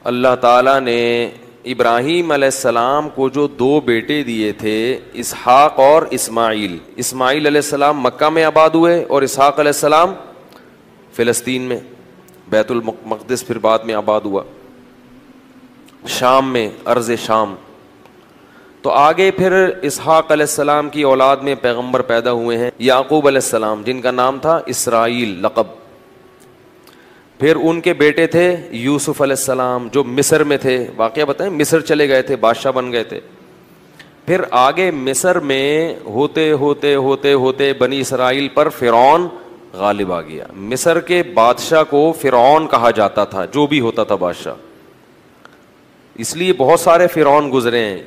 اللہ تعالیٰ نے ابراہیم علیہ السلام کو جو دو بیٹے دیے تھے، اسحاق اور اسماعیل، اسماعیل علیہ السلام مکہ میں آباد ہوئے اور اسحاق علیہ السلام فلسطین میں، بیت المقدس پھر بعد میں آباد ہوا، شام میں، ارض شام. تو آگے پھر اسحاق علیہ السلام کی اولاد میں پیغمبر پیدا ہوئے ہیں، یعقوب علیہ السلام جن کا نام تھا اسرائیل لقب. پھر ان کے بیٹے تھے یوسف علیہ السلام جو مصر میں تھے، واقعہ بتائیں، مصر چلے گئے تھے، بادشاہ بن گئے تھے. پھر آگے مصر میں ہوتے ہوتے ہوتے ہوتے بنی اسرائیل پر فرعون غالب آ گیا. مصر کے بادشاہ کو فرعون کہا جاتا تھا، جو بھی ہوتا تھا بادشاہ، اس لیے بہت سارے فرعون گزرے ہیں.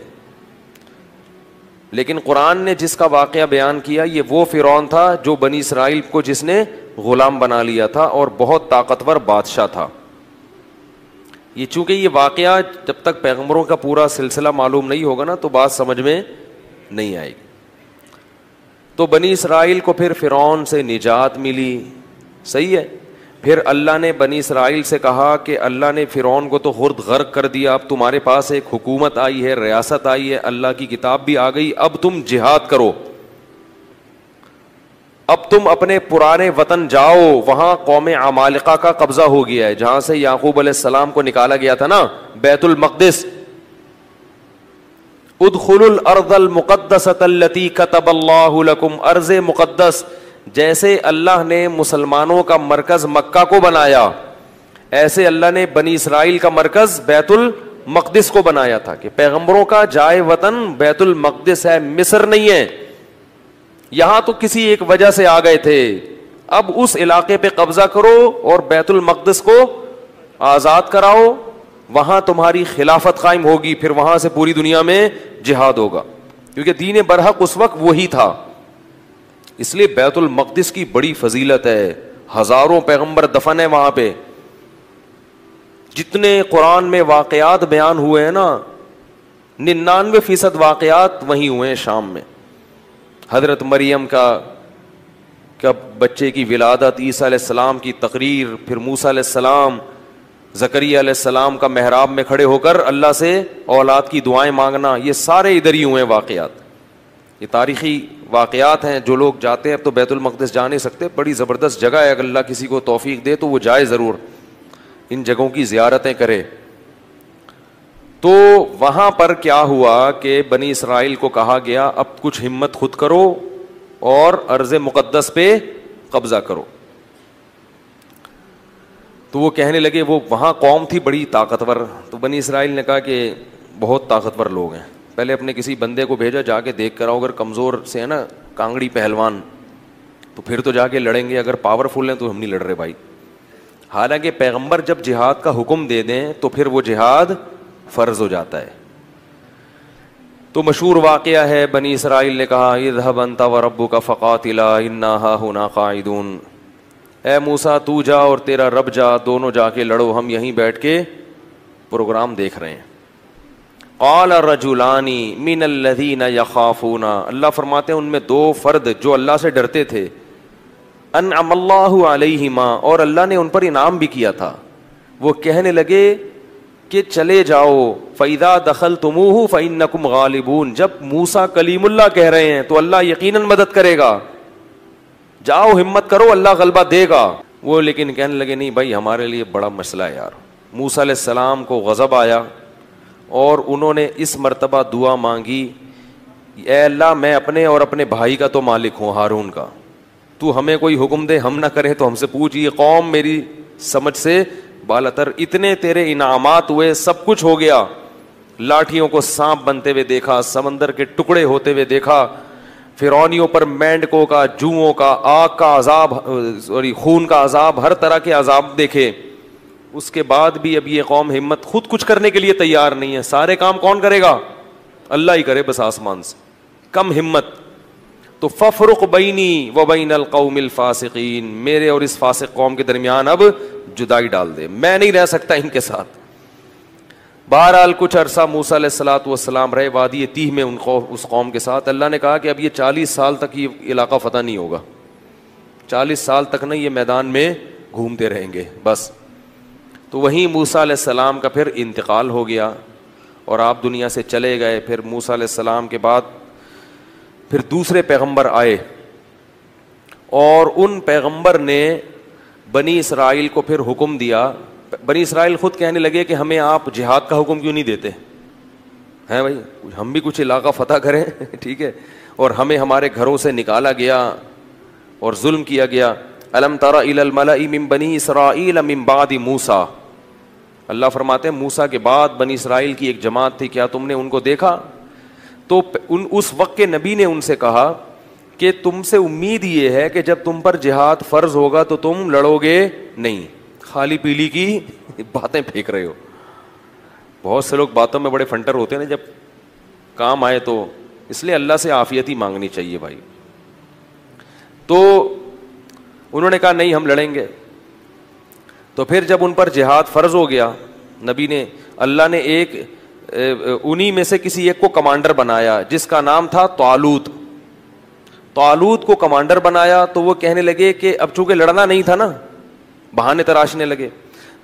لیکن قرآن نے جس کا واقعہ بیان کیا یہ وہ فرعون تھا جو بنی اسرائیل کو جس نے غلام بنا لیا تھا اور بہت طاقتور بادشاہ تھا. یہ چونکہ یہ واقعہ جب تک پیغمبروں کا پورا سلسلہ معلوم نہیں ہوگا نا تو بات سمجھ میں نہیں آئے گی. تو بنی اسرائیل کو پھر فرعون سے نجات ملی، صحیح ہے. پھر اللہ نے بنی اسرائیل سے کہا کہ اللہ نے فرعون کو تو خود غرق کر دیا، اب تمہارے پاس ایک حکومت آئی ہے، ریاست آئی ہے، اللہ کی کتاب بھی آ گئی، اب تم جہاد کرو، اب تم اپنے پرانے وطن جاؤ. وہاں قوم عمالقہ کا قبضہ ہو گیا ہے، جہاں سے یعقوب علیہ السلام کو نکالا گیا تھا نا، بیت المقدس. ادخلوا الارض المقدسۃ التی کتب اللہ لکم، ارض مقدس، جیسے اللہ نے مسلمانوں کا مرکز مکہ کو بنایا ایسے اللہ نے بنی اسرائیل کا مرکز بیت المقدس کو بنایا تھا کہ پیغمبروں کا جائے وطن بیت المقدس ہے، مصر نہیں ہے. یہاں تو کسی ایک وجہ سے آ گئے تھے، اب اس علاقے پہ قبضہ کرو اور بیت المقدس کو آزاد کراؤ، وہاں تمہاری خلافت قائم ہوگی، پھر وہاں سے پوری دنیا میں جہاد ہوگا، کیونکہ دین برحق اس وقت وہی تھا. اس لیے بیت المقدس کی بڑی فضیلت ہے، ہزاروں پیغمبر دفن ہیں وہاں پہ. جتنے قرآن میں واقعات بیان ہوئے ہیں نا، 99% واقعات وہیں ہوئے ہیں شام میں. حضرت مریم کا بچے کی ولادت، عیسیٰ علیہ السلام کی تقریر، پھر موسیٰ علیہ السلام، زکریا علیہ السلام کا محراب میں کھڑے ہو کر اللہ سے اولاد کی دعائیں مانگنا، یہ سارے ادھر ہی ہوئے ہیں واقعات. یہ تاریخی واقعات ہیں. جو لوگ جاتے ہیں، اب تو بیت المقدس جا نہیں سکتے، بڑی زبردست جگہ ہے، اگر اللہ کسی کو توفیق دے تو وہ جائے ضرور، ان جگہوں کی زیارتیں کرے. تو وہاں پر کیا ہوا کہ بنی اسرائیل کو کہا گیا اب کچھ ہمت خود کرو اور ارض مقدس پہ قبضہ کرو. تو وہ کہنے لگے، وہ وہاں قوم تھی بڑی طاقتور، تو بنی اسرائیل نے کہا کہ بہت طاقتور لوگ ہیں، پہلے اپنے کسی بندے کو بھیجا، جا کے دیکھ کر آؤ، اگر کمزور سے ہے نا کانگڑی پہلوان تو پھر تو جا کے لڑیں گے، اگر پاورفل ہیں تو ہم نہیں لڑ رہے بھائی. حالانکہ پیغمبر جب جہاد کا حکم دے دیں تو پھر وہ جہاد فرض ہو جاتا ہے. تو مشہور واقعہ ہے، بنی اسرائیل نے کہا اذهب انت وربك فقاتلا انا هاهنا قاعدون، اے موسیٰ تو جا اور تیرا رب جا، دونوں جا کے لڑو، ہم یہیں بیٹھ کے پروگرام دیکھ رہے ہیں. قال رجلان من الذين يخافون، اللہ فرماتے ہیں ان میں دو فرد جو اللہ سے ڈرتے تھے، انعم اللہ علیہما، اور اللہ نے ان پر انعام بھی کیا تھا، وہ کہنے لگے کہ چلے جاؤ، فَإِذَا دَخَلْتُمُوهُ فَإِنَّكُمْ غَالِبُونَ، جب موسیٰ کلیم اللہ کہہ رہے ہیں تو اللہ یقیناً مدد کرے گا، جاؤ ہمت کرو، اللہ غلبہ دے گا. وہ لیکن کہنے لگے نہیں بھائی ہمارے لیے بڑا مسئلہ ہے یار. موسیٰ علیہ السلام کو غضب آیا اور انہوں نے اس مرتبہ دعا مانگی، اے اللہ میں اپنے اور اپنے بھائی کا تو مالک ہوں، ہارون کا، تو ہمیں کوئی حکم دے، ہم نہ کریں تو ہم سے پوچھ، یہ قوم میری سمجھ سے بالاتر، اتنے تیرے انعامات ہوئے، سب کچھ ہو گیا، لاٹھیوں کو سانپ بنتے ہوئے دیکھا، سمندر کے ٹکڑے ہوتے ہوئے دیکھا، فرعونیوں پر مینڈکوں کا، جوؤں کا، آگ کا عذاب، خون کا عذاب، ہر طرح کے عذاب دیکھے. اس کے بعد بھی اب یہ قوم ہمت خود کچھ کرنے کے لیے تیار نہیں ہے. سارے کام کون کرے گا؟ اللہ ہی کرے بس آسمان سے. کم ہمت. تو ففرق بینی و بین القوم الفاسقین، میرے اور اس فاسق قوم کے درمیان اب جدائی ڈال دے، میں نہیں رہ سکتا ان کے ساتھ. بہرحال کچھ عرصہ موسیٰ علیہ الصلوۃ والسلام رہے وادی تیہ میں اس قوم کے ساتھ. اللہ نے کہا کہ اب یہ 40 سال تک یہ علاقہ فتح نہیں ہوگا، 40 سال تک نہ یہ میدان میں گھومتے رہیں گے بس. تو وہیں موسیٰ علیہ السلام کا پھر انتقال ہو گیا اور آپ دنیا سے چلے گئے. پھر موسیٰ علیہ السلام کے بعد پھر دوسرے پیغمبر آئے اور ان پیغمبر نے بنی اسرائیل کو پھر حکم دیا. بنی اسرائیل خود کہنے لگے کہ ہمیں آپ جہاد کا حکم کیوں نہیں دیتے ہیں بھائی, ہم بھی کچھ علاقہ فتح کریں. ٹھیک ہے, اور ہمیں ہمارے گھروں سے نکالا گیا اور ظلم کیا گیا. الم تر الی الملأ من بنی اسرائیل من بعد موسیٰ, اللہ فرماتے ہیں موسیٰ کے بعد بنی اسرائیل کی ایک جماعت تھی, کیا تم نے ان کو دیکھا؟ تو اس وقت کے نبی نے ان سے کہا کہ تم سے امید یہ ہے کہ جب تم پر جہاد فرض ہوگا تو تم لڑو گے نہیں, خالی پیلی کی باتیں پھینک رہے ہو. بہت سے لوگ باتوں میں بڑے فنٹر ہوتے ہیں نا, جب کام آئے تو اس لیے اللہ سے عافیت ہی مانگنی چاہیے بھائی. تو انہوں نے کہا نہیں ہم لڑیں گے. تو پھر جب ان پر جہاد فرض ہو گیا, نبی نے, اللہ نے ایک انہی میں سے کسی ایک کو کمانڈر بنایا جس کا نام تھا طالوت. طالوت کو کمانڈر بنایا تو وہ کہنے لگے کہ اب چونکہ لڑنا نہیں تھا نا, بہانے تراشنے لگے,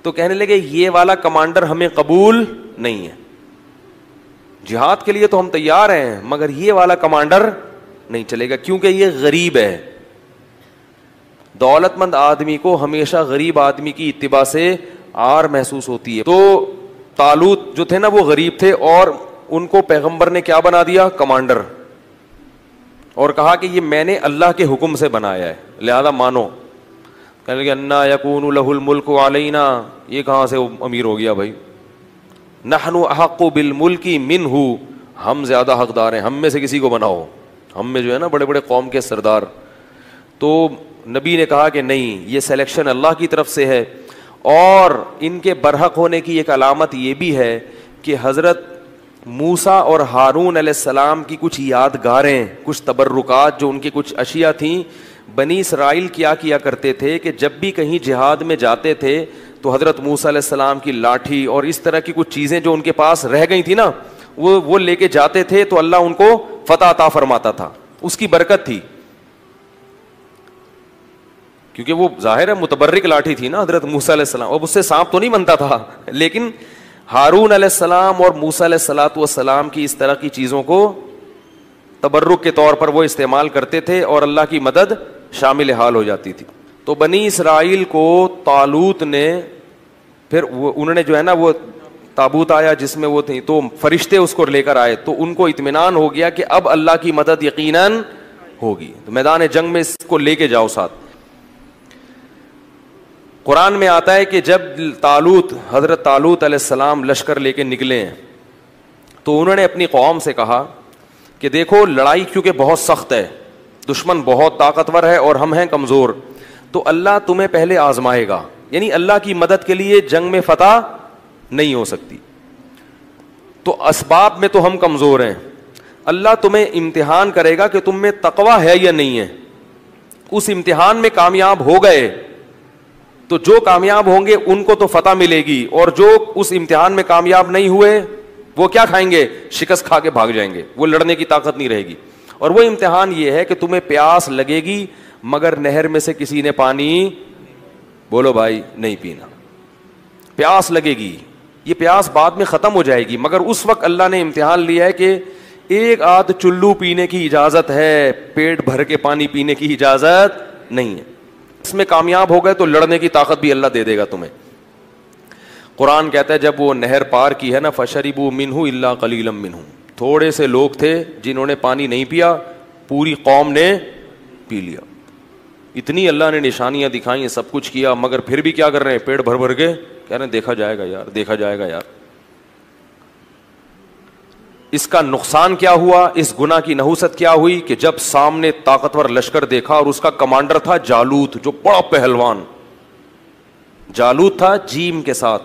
تو کہنے لگے یہ والا کمانڈر ہمیں قبول نہیں ہے, جہاد کے لیے تو ہم تیار ہیں مگر یہ والا کمانڈر نہیں چلے گا کیونکہ یہ غریب ہے. دولت مند آدمی کو ہمیشہ غریب آدمی کی اتباع سے آر محسوس ہوتی ہے. تو طالوت جو تھے نا وہ غریب تھے اور ان کو پیغمبر نے کیا بنا دیا؟ کمانڈر, اور کہا کہ یہ میں نے اللہ کے حکم سے بنایا ہے لہذا مانو. کہنے لگے انا یکون لہ الملک علینا, یہ کہاں سے امیر ہو گیا بھائی؟ نحن احق بالملک منہ, ہم زیادہ حقدار ہیں, ہم میں سے کسی کو بناؤ, ہم میں جو ہے نا بڑے بڑے قوم کے سردار. تو نبی نے کہا کہ نہیں, یہ سلیکشن اللہ کی طرف سے ہے. اور ان کے برحق ہونے کی ایک علامت یہ بھی ہے کہ حضرت موسیٰ اور ہارون علیہ السلام کی کچھ یادگاریں, کچھ تبرکات, جو ان کی کچھ اشیاء تھیں. بنی اسرائیل کیا کرتے تھے کہ جب بھی کہیں جہاد میں جاتے تھے تو حضرت موسیٰ علیہ السلام کی لاٹھی اور اس طرح کی کچھ چیزیں جو ان کے پاس رہ گئی تھی نا, وہ لے کے جاتے تھے تو اللہ ان کو فتح عطا فرماتا تھا, اس کی برکت تھی. کیونکہ وہ ظاہر ہے متبرک لاٹھی تھی نا حضرت موسیٰ علیہ السلام, اب اس سے سانپ تو نہیں بنتا تھا, لیکن ہارون علیہ السلام اور موسیٰ علیہ الصلوۃ والسلام کی اس طرح کی چیزوں کو تبرک کے طور پر وہ استعمال کرتے تھے اور اللہ کی مدد شامل حال ہو جاتی تھی. تو بنی اسرائیل کو طالوت نے پھر انہوں نے جو ہے نا وہ تابوت آیا جس میں وہ تھی, تو فرشتے اس کو لے کر آئے تو ان کو اطمینان ہو گیا کہ اب اللہ کی مدد یقیناً ہوگی, تو میدان جنگ میں اس کو لے کے جاؤ ساتھ. قرآن میں آتا ہے کہ جب حضرت طالوت علیہ السلام لشکر لے کے نکلے ہیں تو انہوں نے اپنی قوم سے کہا کہ دیکھو لڑائی کیونکہ بہت سخت ہے, دشمن بہت طاقتور ہے اور ہم ہیں کمزور, تو اللہ تمہیں پہلے آزمائے گا, یعنی اللہ کی مدد کے لیے جنگ میں فتح نہیں ہو سکتی. تو اسباب میں تو ہم کمزور ہیں, اللہ تمہیں امتحان کرے گا کہ تم میں تقوی ہے یا نہیں ہے. اس امتحان میں کامیاب ہو گئے تو جو کامیاب ہوں گے ان کو تو فتح ملے گی, اور جو اس امتحان میں کامیاب نہیں ہوئے وہ کیا کھائیں گے؟ شکست کھا کے بھاگ جائیں گے, وہ لڑنے کی طاقت نہیں رہے گی. اور وہ امتحان یہ ہے کہ تمہیں پیاس لگے گی مگر نہر میں سے کسی نے پانی, بولو بھائی, نہیں پینا. پیاس لگے گی, یہ پیاس بعد میں ختم ہو جائے گی, مگر اس وقت اللہ نے امتحان لیا ہے کہ ایک آدھ چلو پینے کی اجازت ہے, پیٹ بھر کے پانی پینے کی اجازت نہیں ہے. اس میں کامیاب ہو گئے تو لڑنے کی طاقت بھی اللہ دے دے گا تمہیں. قرآن کہتا ہے جب وہ نہر پار کی ہے نا, فشربوا منہ الا قلیلا منہم, تھوڑے سے لوگ تھے جنہوں نے پانی نہیں پیا, پوری قوم نے پی لیا. اتنی اللہ نے نشانیاں دکھائیں, سب کچھ کیا, مگر پھر بھی کیا کر رہے ہیں؟ پیٹ بھر بھر کے کہہ رہے ہیں دیکھا جائے گا یار, دیکھا جائے گا یار. اس کا نقصان کیا ہوا, اس گناہ کی نحوست کیا ہوئی کہ جب سامنے طاقتور لشکر دیکھا اور اس کا کمانڈر تھا جالوت, جو بڑا پہلوان جالوت تھا جیم کے ساتھ,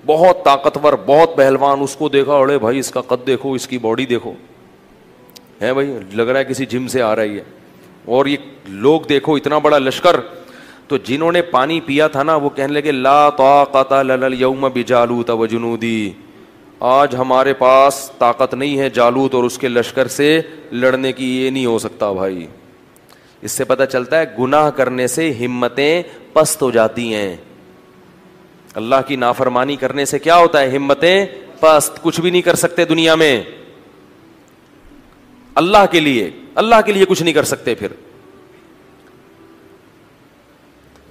بہت طاقتور, بہت پہلوان, اس کو دیکھا, اڑے بھائی اس کا قد دیکھو, اس کی باڈی دیکھو, ہے بھائی لگ رہا ہے کسی جم سے آ رہی ہے. اور یہ لوگ دیکھو اتنا بڑا لشکر. تو جنہوں نے پانی پیا تھا نا وہ کہنے لگے لا طاقت لنا اليوم بجالوت وجنودی, آج ہمارے پاس طاقت نہیں ہے جالوت اور اس کے لشکر سے لڑنے کی, یہ نہیں ہو سکتا بھائی. اس سے پتہ چلتا ہے گناہ کرنے سے ہمتیں پست ہو جاتی ہیں. اللہ کی نافرمانی کرنے سے کیا ہوتا ہے؟ ہمتیں پست، کچھ بھی نہیں کر سکتے دنیا میں اللہ کے لیے کچھ نہیں کر سکتے. پھر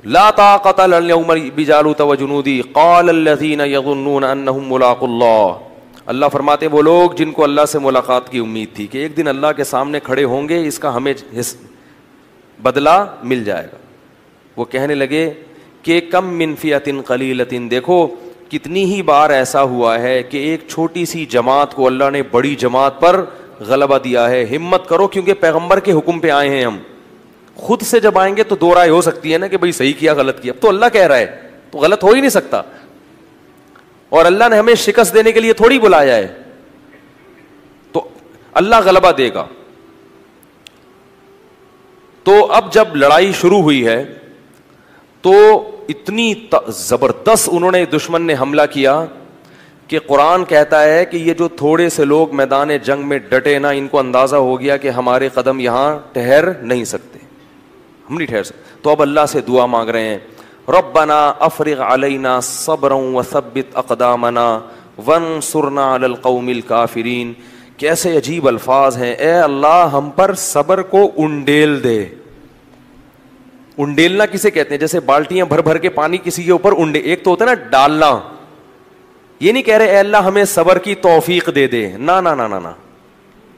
لا طاقت اليوم بجالوت وجنودی قال الذين يظنون انهم ملاقو اللہ. اللہ فرماتے وہ لوگ جن کو اللہ سے ملاقات کی امید تھی کہ ایک دن اللہ کے سامنے کھڑے ہوں گے، اس کا ہمیں بدلہ مل جائے گا، وہ کہنے لگے کہ کم من فئۃ قلیلۃ، دیکھو کتنی ہی بار ایسا ہوا ہے کہ ایک چھوٹی سی جماعت کو اللہ نے بڑی جماعت پر غلبہ دیا ہے. ہمت کرو، کیونکہ پیغمبر کے حکم پہ آئے ہیں. ہم خود سے جب آئیں گے تو دو رائے ہو سکتی ہے نا کہ بھئی صحیح کیا غلط کیا. اب تو اللہ کہہ رہا ہے تو غلط ہو ہی نہیں سکتا، اور اللہ نے ہمیں شکست دینے کے لیے تھوڑی بلایا ہے، تو اللہ غلبہ دے گا. تو اب جب لڑائی شروع ہوئی ہے تو اتنی زبردست انہوں نے دشمن نے حملہ کیا کہ قرآن کہتا ہے کہ یہ جو تھوڑے سے لوگ میدان جنگ میں ڈٹے نا، ان کو اندازہ ہو گیا کہ ہمارے قدم یہاں ٹھہر نہیں سکتے، ہم نہیں ٹھہر سکتے. تو اب اللہ سے دعا مانگ رہے ہیں، ربنا افرغ علینا صبرا وثبت اقدامنا وانصرنا علی القوم الکافرین. کیسے عجیب الفاظ ہیں، اے اللہ ہم پر صبر کو انڈیل دے. انڈیلنا کسے کہتے ہیں؟ جیسے بالٹیاں بھر بھر کے پانی کسی کے اوپر ایک تو ہوتا ہے نا ڈالنا، یہ نہیں کہہ رہے اے اللہ ہمیں صبر کی توفیق دے دے، نا نا نا نا نا.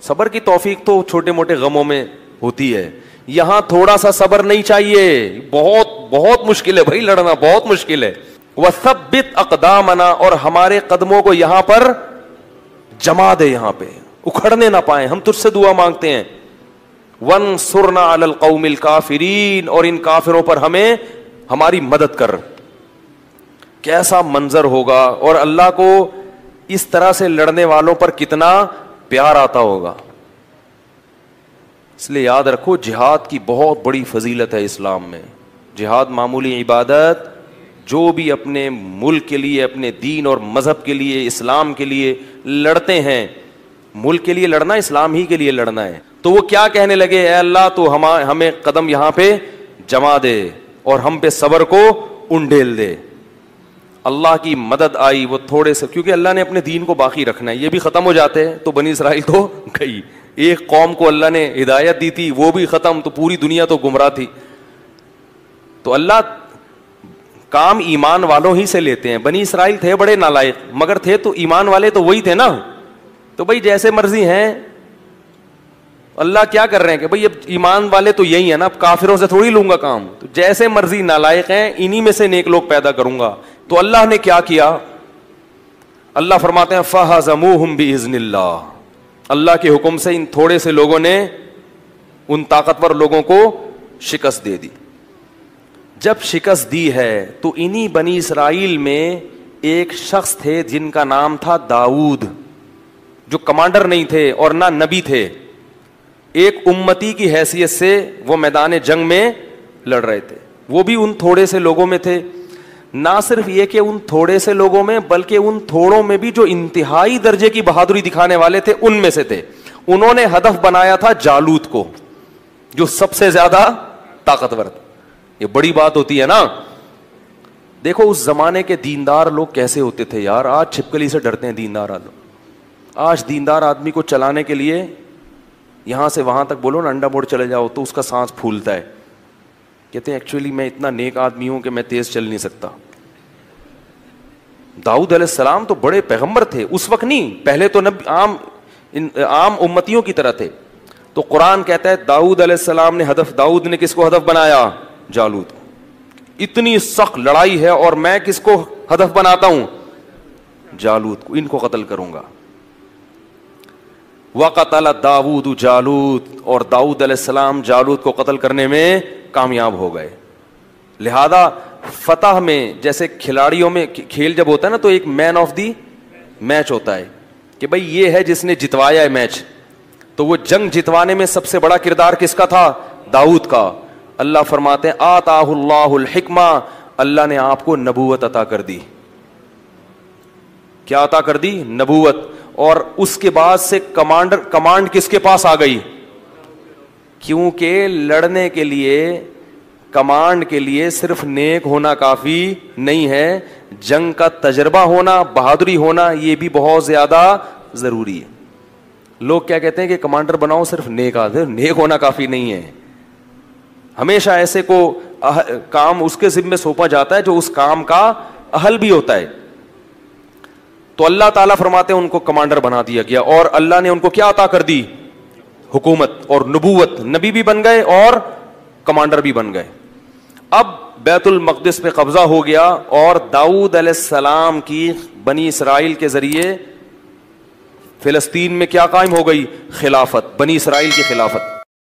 صبر کی توفیق تو چھوٹے موٹے غموں میں ہوتی ہے، یہاں تھوڑا سا صبر نہیں چاہیے، بہت بہت مشکل ہے بھائی، لڑنا بہت مشکل ہے. وثبت اقدامنا، اور ہمارے قدموں کو یہاں پر جما دے، یہاں پہ اکھڑنے نہ پائیں. ہم تجھ سے دعا مانگتے ہیں. وانصرنا علی القوم الکافرین، اور ان کافروں پر ہمیں ہماری مدد کر. کیسا منظر ہوگا، اور اللہ کو اس طرح سے لڑنے والوں پر کتنا پیار آتا ہوگا. اس لیے یاد رکھو جہاد کی بہت بڑی فضیلت ہے اسلام میں. جہاد معمولی عبادت، جو بھی اپنے ملک کے لیے، اپنے دین اور مذہب کے لیے، اسلام کے لیے لڑتے ہیں، ملک کے لیے لڑنا اسلام ہی کے لیے لڑنا ہے. تو وہ کیا کہنے لگے، اے اللہ تو ہمیں قدم یہاں پہ جما دے اور ہم پہ صبر کو انڈیل دے. اللہ کی مدد آئی، وہ تھوڑے سے، کیونکہ اللہ نے اپنے دین کو باقی رکھنا ہے. یہ بھی ختم ہو جاتے ہیں تو بنی اسرائیل تو گئی. ایک قوم کو اللہ نے ہدایت دی تھی، وہ بھی ختم، تو پوری دنیا تو گمراہ تھی. تو اللہ کام ایمان والوں ہی سے لیتے ہیں. بنی اسرائیل تھے بڑے نالائق، مگر تھے تو ایمان والے تو وہی تھے نا. تو بھائی جیسے مرضی ہیں، اللہ کیا کر رہے ہیں کہ بھائی اب ایمان والے تو یہی ہیں نا، اب کافروں سے تھوڑی لوں گا کام. تو جیسے مرضی نالائق ہیں، انہی میں سے نیک لوگ پیدا کروں گا. تو اللہ نے کیا کیا، اللہ فرماتے ہیں فَهَزَمُوهُمْ بِإِذْنِ اللَّهِ، اللہ کے حکم سے ان تھوڑے سے لوگوں نے ان طاقتور لوگوں کو شکست دے دی. جب شکست دی ہے تو انہی بنی اسرائیل میں ایک شخص تھے جن کا نام تھا داؤد، جو کمانڈر نہیں تھے اور نہ نبی تھے. ایک امتی کی حیثیت سے وہ میدان جنگ میں لڑ رہے تھے. وہ بھی ان تھوڑے سے لوگوں میں تھے. نہ صرف یہ کہ ان تھوڑے سے لوگوں میں، بلکہ ان تھوڑوں میں بھی جو انتہائی درجے کی بہادری دکھانے والے تھے ان میں سے تھے. انہوں نے ہدف بنایا تھا جالوت کو، جو سب سے زیادہ طاقتور تھا. یہ بڑی بات ہوتی ہے نا. دیکھو اس زمانے کے دیندار لوگ کیسے ہوتے تھے یار. آج چھپکلی سے ڈرتے ہیں دیندار لوگ. آج دیندار آدمی کو چلانے کے لیے یہاں سے وہاں تک بولو نا انڈا موڑ چلے جاؤ تو اس کا سانس پھولتا ہے. کہتے ہیں ایکچولی میں اتنا نیک آدمی ہوں کہ میں تیز چل نہیں سکتا. داؤد علیہ السلام تو بڑے پیغمبر تھے اس وقت، نہیں پہلے تو عام امتیوں کی طرح تھے. تو قرآن کہتا ہے داؤد علیہ السلام نے داؤد نے کس کو ہدف بنایا؟ جالوت. اتنی سخت لڑائی ہے اور میں کس کو ہدف بناتا ہوں؟ جالوت کو. ان کو قتل کروں گا. وقتل داؤد جالوت، اور داؤد علیہ السلام جالوت کو قتل کرنے میں کامیاب ہو گئے. لہذا فتح میں، جیسے کھلاڑیوں میں کھیل جب ہوتا ہے نا تو ایک مین آف دی میچ ہوتا ہے کہ بھئی یہ ہے جس نے جتوایا ہے میچ. تو وہ جنگ جتوانے میں سب سے بڑا کردار کس کا تھا؟ داؤد کا. اللہ فرماتے ہیں آتاہ اللہ الحکمہ، اللہ نے آپ کو نبوت عطا کر دی. کیا عطا کر دی؟ نبوت. اور اس کے بعد سے کمانڈ کس کے پاس آ گئی؟ کیونکہ لڑنے کے لیے کمانڈ کے لیے صرف نیک ہونا کافی نہیں ہے, جنگ کا تجربہ ہونا, بہادری ہونا, یہ بھی بہت زیادہ ضروری ہے. لوگ کیا کہتے ہیں کہ کمانڈر بناؤ صرف نیک آدمی, نیک ہونا کافی نہیں ہے. ہمیشہ ایسے کو کام اس کے ذمے سونپا جاتا ہے جو اس کام کا اہل بھی ہوتا ہے. تو اللہ تعالیٰ فرماتے ہیں ان کو کمانڈر بنا دیا گیا, اور اللہ نے ان کو کیا عطا کر دی؟ حکومت اور نبوت. نبی بھی بن گئے اور کمانڈر بھی بن گئے. اب بیت المقدس پہ قبضہ ہو گیا, اور داؤد علیہ السلام کی بنی اسرائیل کے ذریعے فلسطین میں کیا قائم ہو گئی؟ خلافت, بنی اسرائیل کی خلافت.